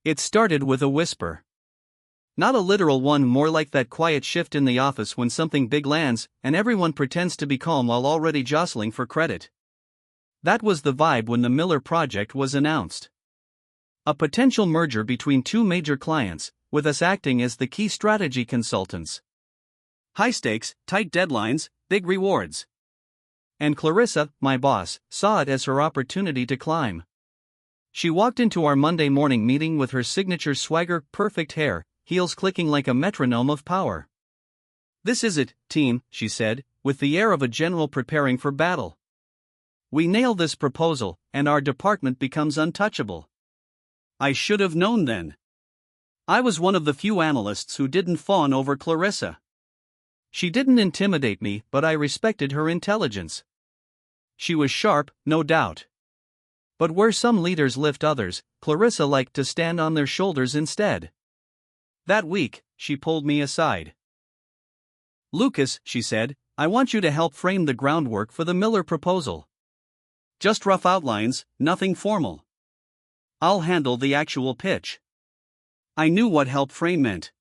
It started with a whisper. Not a literal one, more like that quiet shift in the office when something big lands and everyone pretends to be calm while already jostling for credit. That was the vibe when the Miller project was announced. A potential merger between two major clients, with us acting as the key strategy consultants. High stakes, tight deadlines, big rewards. And Clarissa, my boss, saw it as her opportunity to climb. She walked into our Monday morning meeting with her signature swagger, perfect hair, heels clicking like a metronome of power. "This is it, team," she said, with the air of a general preparing for battle. "We nail this proposal, and our department becomes untouchable." I should have known then. I was one of the few analysts who didn't fawn over Clarissa. She didn't intimidate me, but I respected her intelligence. She was sharp, no doubt. But where some leaders lift others, Clarissa liked to stand on their shoulders instead. That week, she pulled me aside. "Lucas," she said, "I want you to help frame the groundwork for the Miller proposal. Just rough outlines, nothing formal. I'll handle the actual pitch." I knew what help frame meant.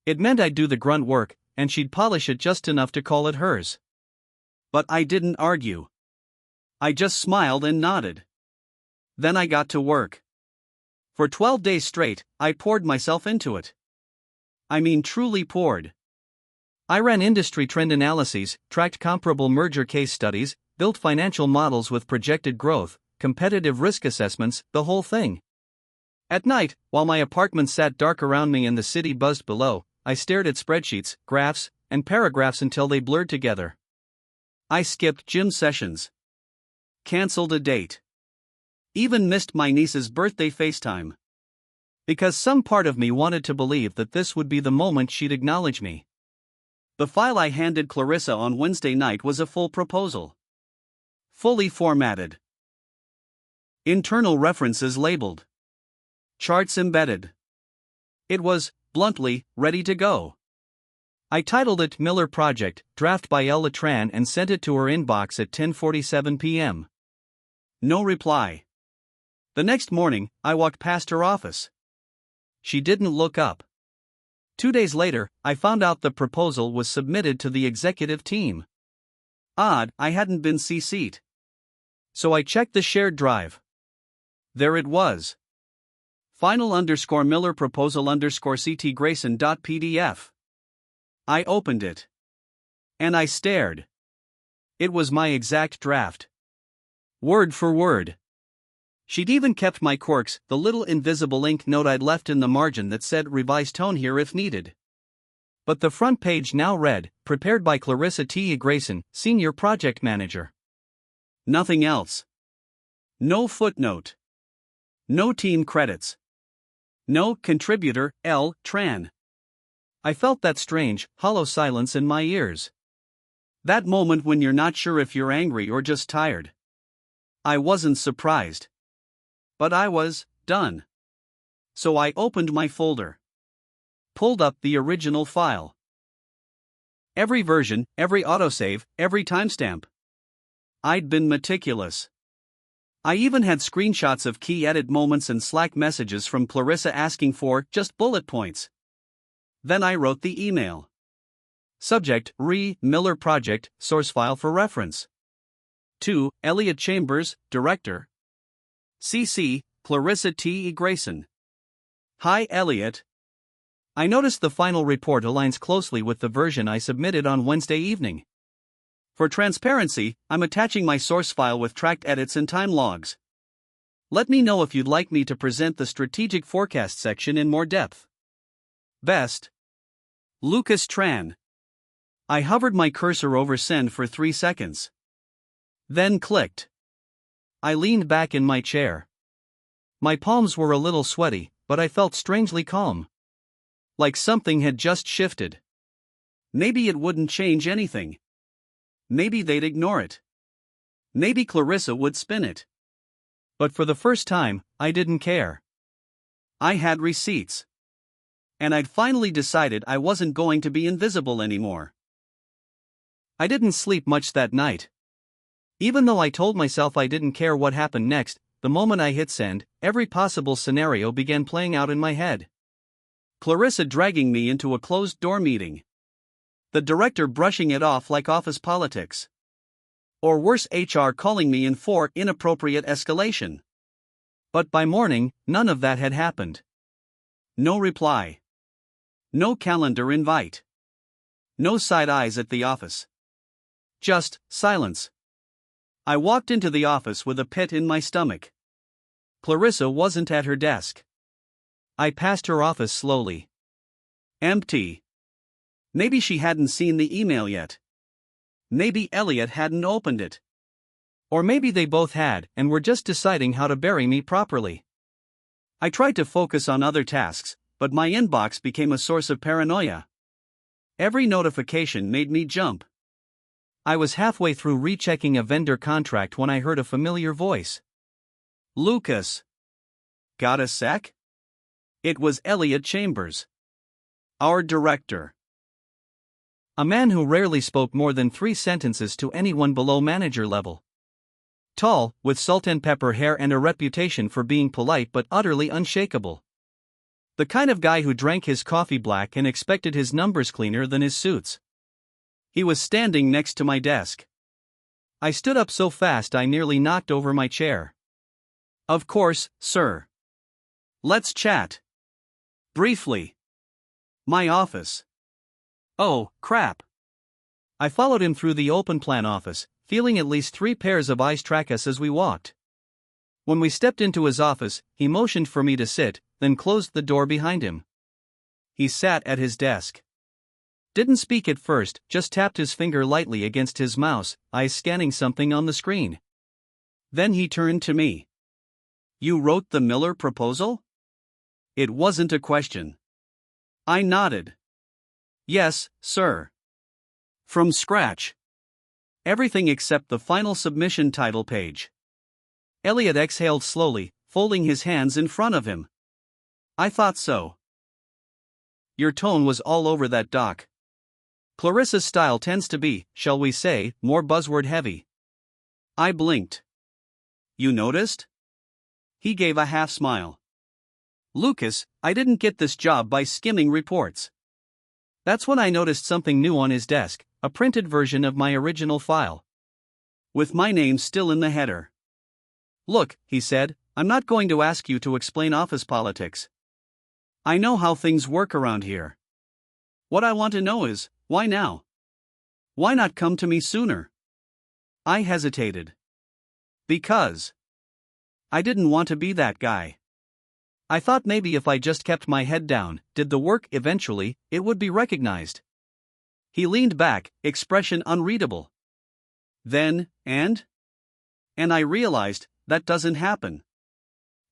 It meant I'd do the grunt work, and she'd polish it just enough to call it hers. But I didn't argue. I just smiled and nodded. Then I got to work. For 12 days straight, I poured myself into it. I mean, truly poured. I ran industry trend analyses, tracked comparable merger case studies, built financial models with projected growth, competitive risk assessments, the whole thing. At night, while my apartment sat dark around me and the city buzzed below, I stared at spreadsheets, graphs, and paragraphs until they blurred together. I skipped gym sessions. Cancelled a date. Even missed my niece's birthday FaceTime. Because some part of me wanted to believe that this would be the moment she'd acknowledge me. The file I handed Clarissa on Wednesday night was a full proposal. Fully formatted. Internal references labeled. Charts embedded. It was, bluntly, ready to go. I titled it Miller Project, draft by Elle Latran, and sent it to her inbox at 10:47 p.m. No reply. The next morning, I walked past her office. She didn't look up. 2 days later, I found out the proposal was submitted to the executive team. Odd, I hadn't been CC'd. So I checked the shared drive. There it was. Final_Miller proposal_CT Grayson.pdf. I opened it. And I stared. It was my exact draft. Word for word. She'd even kept my quirks, the little invisible ink note I'd left in the margin that said "Revised tone here if needed." But the front page now read, "Prepared by Clarissa T. Grayson, Senior Project Manager." Nothing else. No footnote. No team credits. No contributor, Elle Tran. I felt that strange, hollow silence in my ears. That moment when you're not sure if you're angry or just tired. I wasn't surprised. But I was done. So I opened my folder. Pulled up the original file. Every version, every autosave, every timestamp. I'd been meticulous. I even had screenshots of key edit moments and Slack messages from Clarissa asking for just bullet points. Then I wrote the email. Subject: Miller Project, source file for reference. To Elliot Chambers, Director. CC, Clarissa T. Grayson. Hi Elliot. I noticed the final report aligns closely with the version I submitted on Wednesday evening. For transparency, I'm attaching my source file with tracked edits and time logs. Let me know if you'd like me to present the strategic forecast section in more depth. Best. Lucas Tran. I hovered my cursor over send for 3 seconds. Then clicked. I leaned back in my chair. My palms were a little sweaty, but I felt strangely calm. Like something had just shifted. Maybe it wouldn't change anything. Maybe they'd ignore it. Maybe Clarissa would spin it. But for the first time, I didn't care. I had receipts. And I'd finally decided I wasn't going to be invisible anymore. I didn't sleep much that night. Even though I told myself I didn't care what happened next, the moment I hit send, every possible scenario began playing out in my head. Clarissa dragging me into a closed-door meeting. The director brushing it off like office politics. Or worse, HR calling me in for inappropriate escalation. But by morning, none of that had happened. No reply. No calendar invite. No side eyes at the office. Just silence. I walked into the office with a pit in my stomach. Clarissa wasn't at her desk. I passed her office slowly. Empty. Maybe she hadn't seen the email yet. Maybe Elliot hadn't opened it. Or maybe they both had and were just deciding how to bury me properly. I tried to focus on other tasks, but my inbox became a source of paranoia. Every notification made me jump. I was halfway through rechecking a vendor contract when I heard a familiar voice. Lucas. Got a sec? It was Elliot Chambers. Our director. A man who rarely spoke more than 3 sentences to anyone below manager level. Tall, with salt and pepper hair and a reputation for being polite but utterly unshakable. The kind of guy who drank his coffee black and expected his numbers cleaner than his suits. He was standing next to my desk. I stood up so fast I nearly knocked over my chair. Of course, sir. Let's chat. Briefly. My office. Oh, crap. I followed him through the open plan office, feeling at least 3 pairs of eyes track us as we walked. When we stepped into his office, he motioned for me to sit, then closed the door behind him. He sat at his desk. Didn't speak at first, just tapped his finger lightly against his mouse, eyes scanning something on the screen. Then he turned to me. You wrote the Miller proposal? It wasn't a question. I nodded. Yes, sir. From scratch. Everything except the final submission title page. Elliot exhaled slowly, folding his hands in front of him. I thought so. Your tone was all over that doc. Clarissa's style tends to be, shall we say, more buzzword heavy. I blinked. You noticed? He gave a half smile. Lucas, I didn't get this job by skimming reports. That's when I noticed something new on his desk, a printed version of my original file. With my name still in the header. Look, he said, I'm not going to ask you to explain office politics. I know how things work around here. What I want to know is, why now? Why not come to me sooner? I hesitated. Because. I didn't want to be that guy. I thought maybe if I just kept my head down, did the work eventually, it would be recognized. He leaned back, expression unreadable. Then, and I realized, that doesn't happen.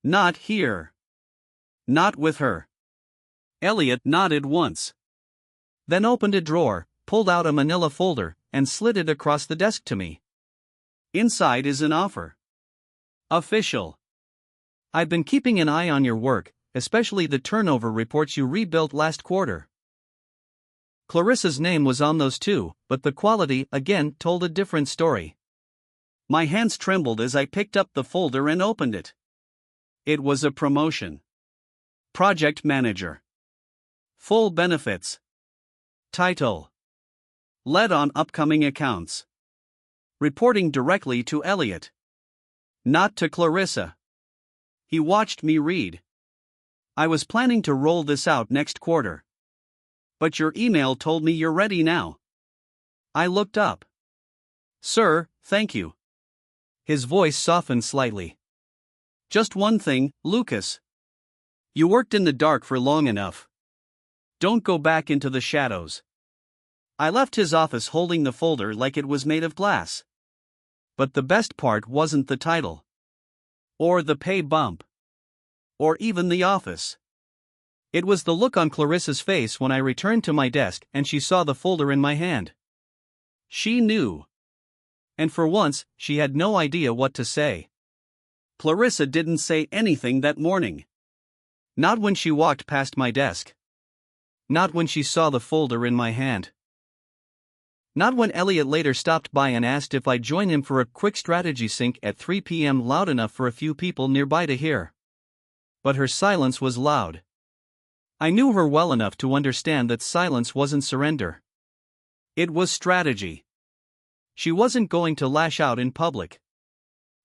Not here. Not with her. Elliot nodded once. Then opened a drawer, pulled out a manila folder, and slid it across the desk to me. Inside is an offer. Official. I've been keeping an eye on your work, especially the turnover reports you rebuilt last quarter. Clarissa's name was on those too, but the quality, again, told a different story. My hands trembled as I picked up the folder and opened it. It was a promotion. Project manager. Full benefits. Title. Lead on upcoming accounts. Reporting directly to Elliot. Not to Clarissa. He watched me read. I was planning to roll this out next quarter. But your email told me you're ready now. I looked up. Sir, thank you. His voice softened slightly. Just one thing, Lucas. You worked in the dark for long enough. Don't go back into the shadows. I left his office holding the folder like it was made of glass. But the best part wasn't the title. Or the pay bump. Or even the office. It was the look on Clarissa's face when I returned to my desk and she saw the folder in my hand. She knew. And for once, she had no idea what to say. Clarissa didn't say anything that morning. Not when she walked past my desk. Not when she saw the folder in my hand. Not when Elliot later stopped by and asked if I'd join him for a quick strategy sync at 3 p.m. loud enough for a few people nearby to hear. But her silence was loud. I knew her well enough to understand that silence wasn't surrender. It was strategy. She wasn't going to lash out in public.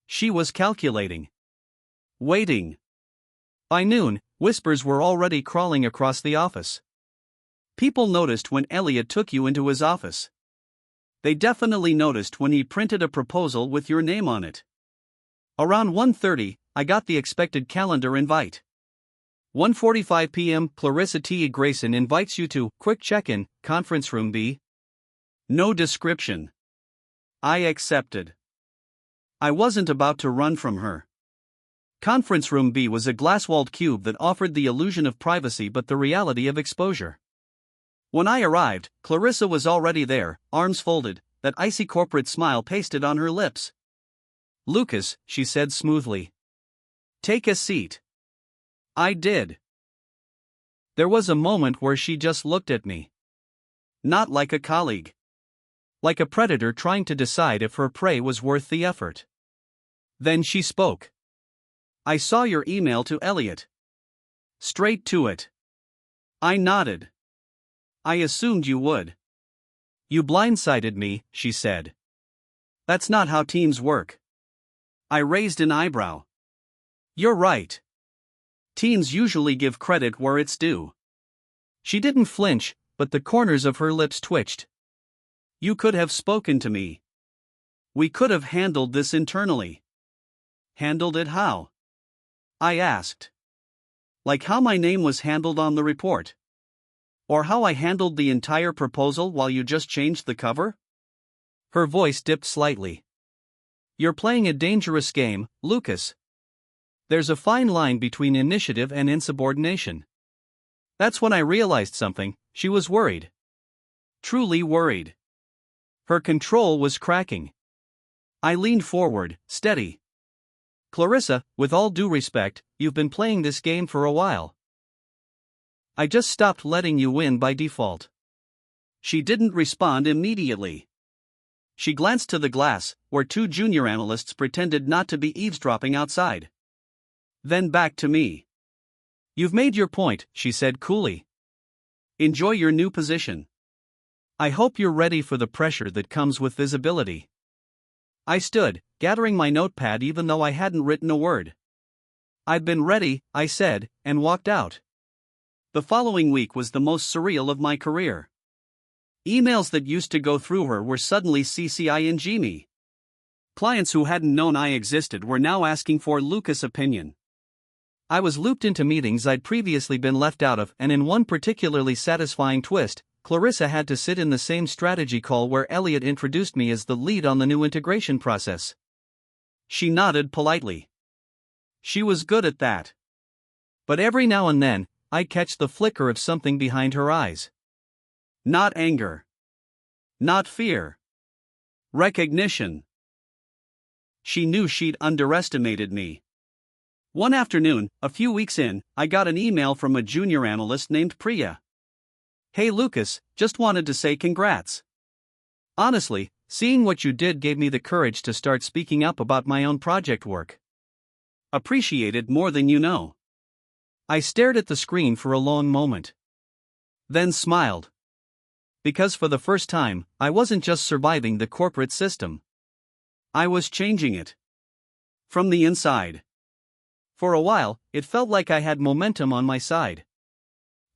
She was calculating. Waiting. By noon, whispers were already crawling across the office. People noticed when Elliot took you into his office. They definitely noticed when he printed a proposal with your name on it. Around 1:30, I got the expected calendar invite. 1:45 p.m. Clarissa T. Grayson invites you to quick check-in, conference room B. No description. I accepted. I wasn't about to run from her. Conference room B was a glass-walled cube that offered the illusion of privacy but the reality of exposure. When I arrived, Clarissa was already there, arms folded, that icy corporate smile pasted on her lips. "Lucas," she said smoothly. "Take a seat." I did. There was a moment where she just looked at me. Not like a colleague. Like a predator trying to decide if her prey was worth the effort. Then she spoke. "I saw your email to Elliot." Straight to it. I nodded. "I assumed you would." "You blindsided me," she said. "That's not how teams work." I raised an eyebrow. "You're right. Teams usually give credit where it's due." She didn't flinch, but the corners of her lips twitched. "You could have spoken to me. We could have handled this internally." "Handled it how?" I asked. "Like how my name was handled on the report? Or how I handled the entire proposal while you just changed the cover?" Her voice dipped slightly. "You're playing a dangerous game, Lucas. There's a fine line between initiative and insubordination." That's when I realized something. She was worried. Truly worried. Her control was cracking. I leaned forward, steady. "Clarissa, with all due respect, you've been playing this game for a while. I just stopped letting you win by default." She didn't respond immediately. She glanced to the glass, where two junior analysts pretended not to be eavesdropping outside. Then back to me. "You've made your point," she said coolly. "Enjoy your new position. I hope you're ready for the pressure that comes with visibility." I stood, gathering my notepad even though I hadn't written a word. "I've been ready," I said, and walked out. The following week was the most surreal of my career. Emails that used to go through her were suddenly CCing me. Clients who hadn't known I existed were now asking for Lucas' opinion. I was looped into meetings I'd previously been left out of, and in one particularly satisfying twist, Clarissa had to sit in the same strategy call where Elliot introduced me as the lead on the new integration process. She nodded politely. She was good at that. But every now and then, I'd catch the flicker of something behind her eyes. Not anger. Not fear. Recognition. She knew she'd underestimated me. One afternoon, a few weeks in, I got an email from a junior analyst named Priya. "Hey Lucas, just wanted to say congrats. Honestly, seeing what you did gave me the courage to start speaking up about my own project work. Appreciated more than you know." I stared at the screen for a long moment. Then smiled. Because for the first time, I wasn't just surviving the corporate system. I was changing it. From the inside. For a while, it felt like I had momentum on my side.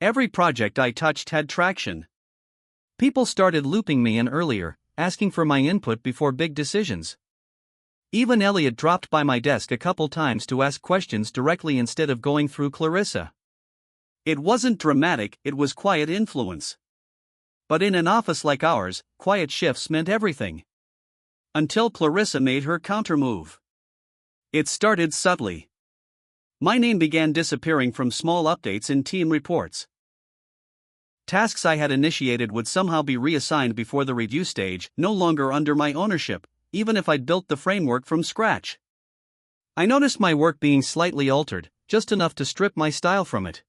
Every project I touched had traction. People started looping me in earlier, asking for my input before big decisions. Even Elliot dropped by my desk a couple times to ask questions directly instead of going through Clarissa. It wasn't dramatic, it was quiet influence. But in an office like ours, quiet shifts meant everything. Until Clarissa made her countermove. It started subtly. My name began disappearing from small updates in team reports. Tasks I had initiated would somehow be reassigned before the review stage, no longer under my ownership, even if I'd built the framework from scratch. I noticed my work being slightly altered, just enough to strip my style from it.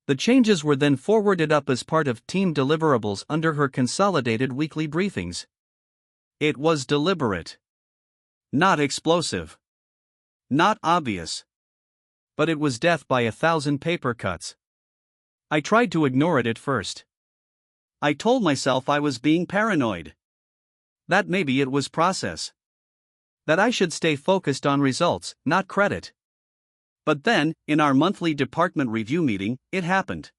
The changes were then forwarded up as part of team deliverables under her consolidated weekly briefings. It was deliberate. Not explosive. Not obvious. But it was death by 1,000 paper cuts. I tried to ignore it at first. I told myself I was being paranoid. That maybe it was process. That I should stay focused on results, not credit. But then, in our monthly department review meeting, it happened.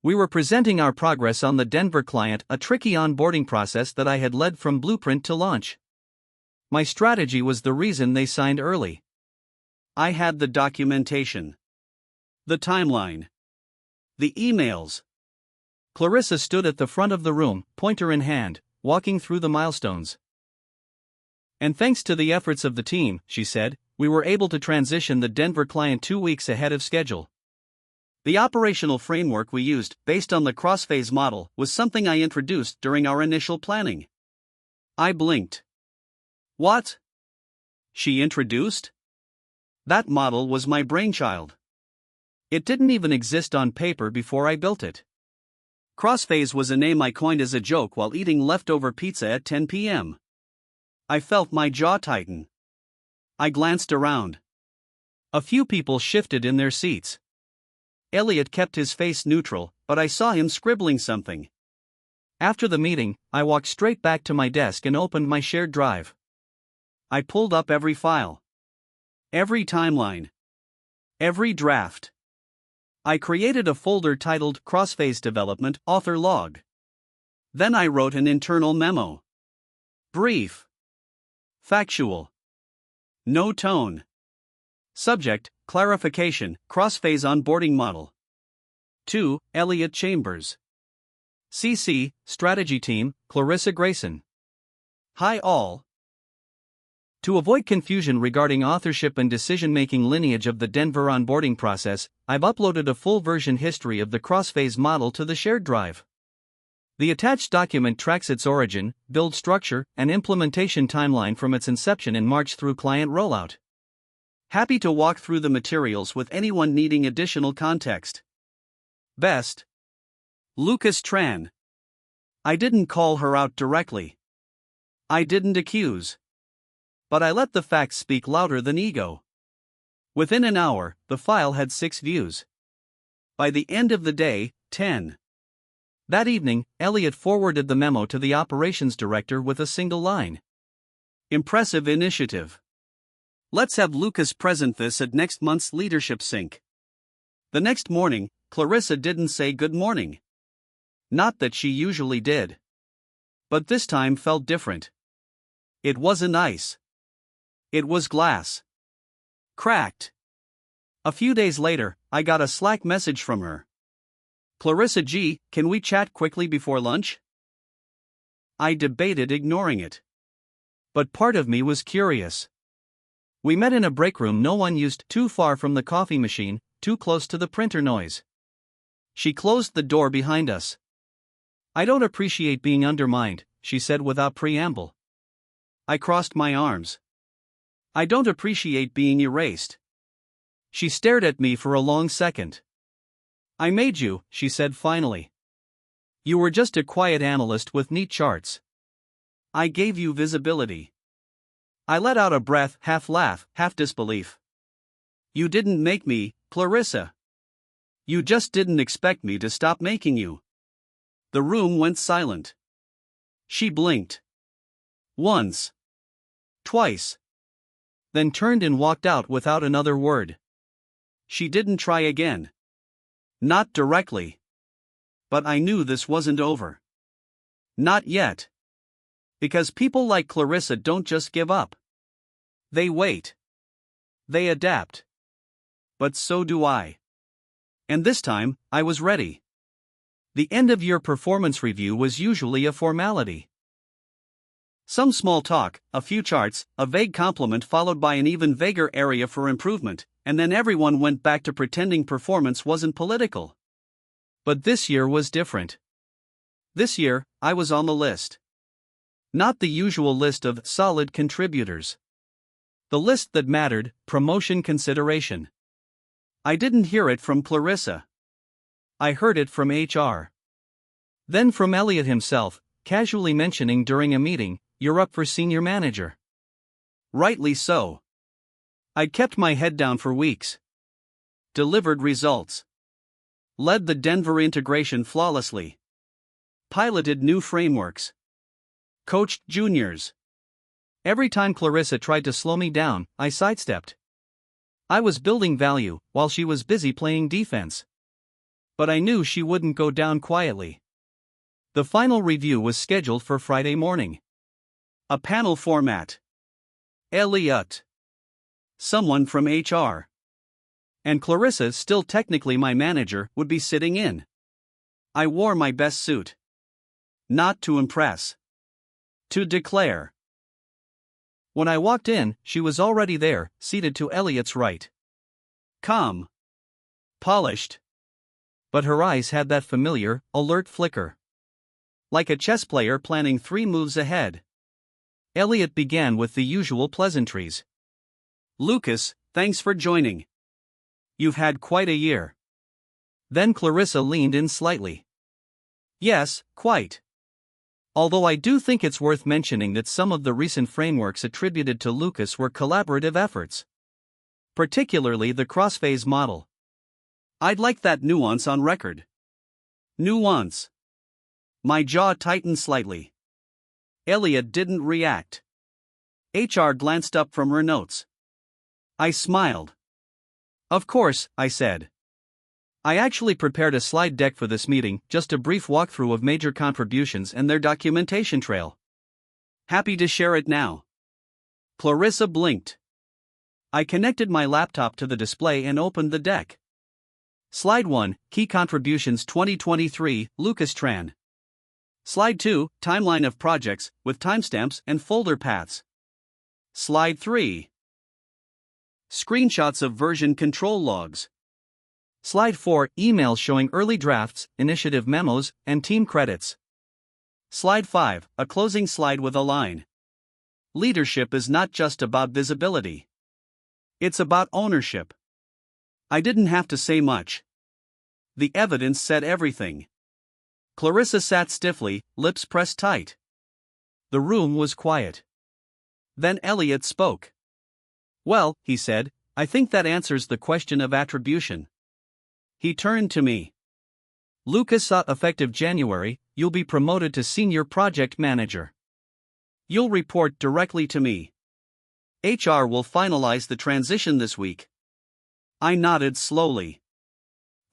We were presenting our progress on the Denver client, a tricky onboarding process that I had led from blueprint to launch. My strategy was the reason they signed early. I had the documentation, the timeline, the emails. Clarissa stood at the front of the room, pointer in hand, walking through the milestones. And thanks to the efforts of the team, she said, we were able to transition the Denver client 2 weeks ahead of schedule. The operational framework we used, based on the cross-phase model, was something I introduced during our initial planning. I blinked. What? She introduced? That model was my brainchild. It didn't even exist on paper before I built it. Crossphase was a name I coined as a joke while eating leftover pizza at 10 p.m. I felt my jaw tighten. I glanced around. A few people shifted in their seats. Elliot kept his face neutral, but I saw him scribbling something. After the meeting, I walked straight back to my desk and opened my shared drive. I pulled up every file. Every timeline. Every draft. I created a folder titled Crossphase Development Author Log. Then I wrote an internal memo. Brief. Factual. No tone. Subject, clarification, crossphase onboarding model. 2. Elliot Chambers. CC, Strategy Team, Clarissa Grayson. Hi all. To avoid confusion regarding authorship and decision-making lineage of the Denver onboarding process, I've uploaded a full version history of the crossphase model to the shared drive. The attached document tracks its origin, build structure, and implementation timeline from its inception in March through client rollout. Happy to walk through the materials with anyone needing additional context. Best. Lucas Tran. I didn't call her out directly. I didn't accuse. But I let the facts speak louder than ego. Within an hour, the file had 6 views. By the end of the day, 10. That evening, Elliot forwarded the memo to the operations director with a single line. Impressive initiative. Let's have Lucas present this at next month's leadership sync. The next morning, Clarissa didn't say good morning. Not that she usually did. But this time felt different. It wasn't ice. It was glass. Cracked. A few days later, I got a Slack message from her. Clarissa G, can we chat quickly before lunch? I debated ignoring it. But part of me was curious. We met in a break room no one used, too far from the coffee machine, too close to the printer noise. She closed the door behind us. I don't appreciate being undermined, she said without preamble. I crossed my arms. I don't appreciate being erased. She stared at me for a long second. I made you, she said finally. You were just a quiet analyst with neat charts. I gave you visibility. I let out a breath, half laugh, half disbelief. You didn't make me, Clarissa. You just didn't expect me to stop making you. The room went silent. She blinked. Once. Twice. Then turned and walked out without another word. She didn't try again. Not directly. But I knew this wasn't over. Not yet. Because people like Clarissa don't just give up. They wait. They adapt. But so do I. And this time, I was ready. The end-of-year performance review was usually a formality. Some small talk, a few charts, a vague compliment followed by an even vaguer area for improvement, and then everyone went back to pretending performance wasn't political. But this year was different. This year, I was on the list. Not the usual list of solid contributors. The list that mattered, promotion consideration. I didn't hear it from Clarissa. I heard it from HR. Then from Elliot himself, casually mentioning during a meeting, "You're up for senior manager." Rightly so. I'd kept my head down for weeks. Delivered results. Led the Denver integration flawlessly. Piloted new frameworks. Coached juniors. Every time Clarissa tried to slow me down, I sidestepped. I was building value, while she was busy playing defense. But I knew she wouldn't go down quietly. The final review was scheduled for Friday morning. A panel format. Elliot. Someone from HR. And Clarissa, still technically my manager, would be sitting in. I wore my best suit. Not to impress. To declare. When I walked in, she was already there, seated to Elliot's right. Calm. Polished. But her eyes had that familiar, alert flicker. Like a chess player planning 3 moves ahead. Elliot began with the usual pleasantries. "Lucas, thanks for joining. You've had quite a year." Then Clarissa leaned in slightly. "Yes, quite. Although I do think it's worth mentioning that some of the recent frameworks attributed to Lucas were collaborative efforts. Particularly the cross-phase model. I'd like that nuance on record." Nuance. My jaw tightened slightly. Elliot didn't react. HR glanced up from her notes. I smiled. "Of course," I said. "I actually prepared a slide deck for this meeting, just a brief walkthrough of major contributions and their documentation trail. Happy to share it now." Clarissa blinked. I connected my laptop to the display and opened the deck. Slide 1, Key Contributions 2023, Lucas Tran. Slide 2, Timeline of Projects, with timestamps and folder paths. Slide 3. Screenshots of version control logs. Slide 4, Emails showing early drafts, initiative memos, and team credits. Slide 5, a closing slide with a line. Leadership is not just about visibility. It's about ownership. I didn't have to say much. The evidence said everything. Clarissa sat stiffly, lips pressed tight. The room was quiet. Then Elliot spoke. "Well," he said, "I think that answers the question of attribution." He turned to me. "Lucas, effective January, you'll be promoted to Senior Project Manager. You'll report directly to me. HR will finalize the transition this week." I nodded slowly.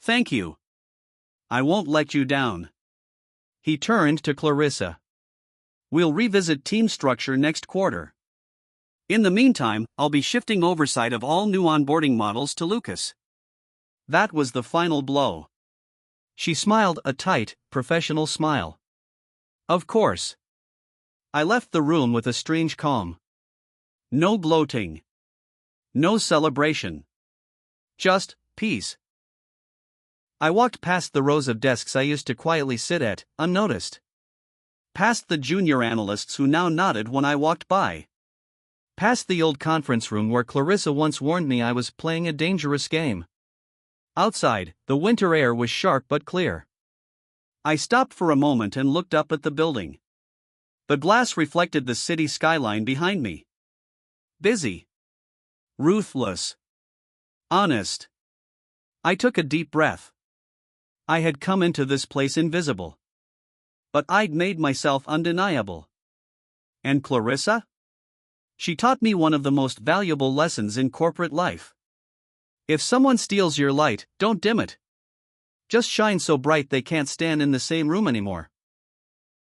"Thank you. I won't let you down." He turned to Clarissa. "We'll revisit team structure next quarter. In the meantime, I'll be shifting oversight of all new onboarding models to Lucas." That was the final blow. She smiled, a tight, professional smile. "Of course." I left the room with a strange calm. No gloating. No celebration. Just peace. I walked past the rows of desks I used to quietly sit at, unnoticed. Past the junior analysts who now nodded when I walked by. Past the old conference room where Clarissa once warned me I was playing a dangerous game. Outside, the winter air was sharp but clear. I stopped for a moment and looked up at the building. The glass reflected the city skyline behind me. Busy. Ruthless. Honest. I took a deep breath. I had come into this place invisible. But I'd made myself undeniable. And Clarissa? She taught me one of the most valuable lessons in corporate life. If someone steals your light, don't dim it. Just shine so bright they can't stand in the same room anymore.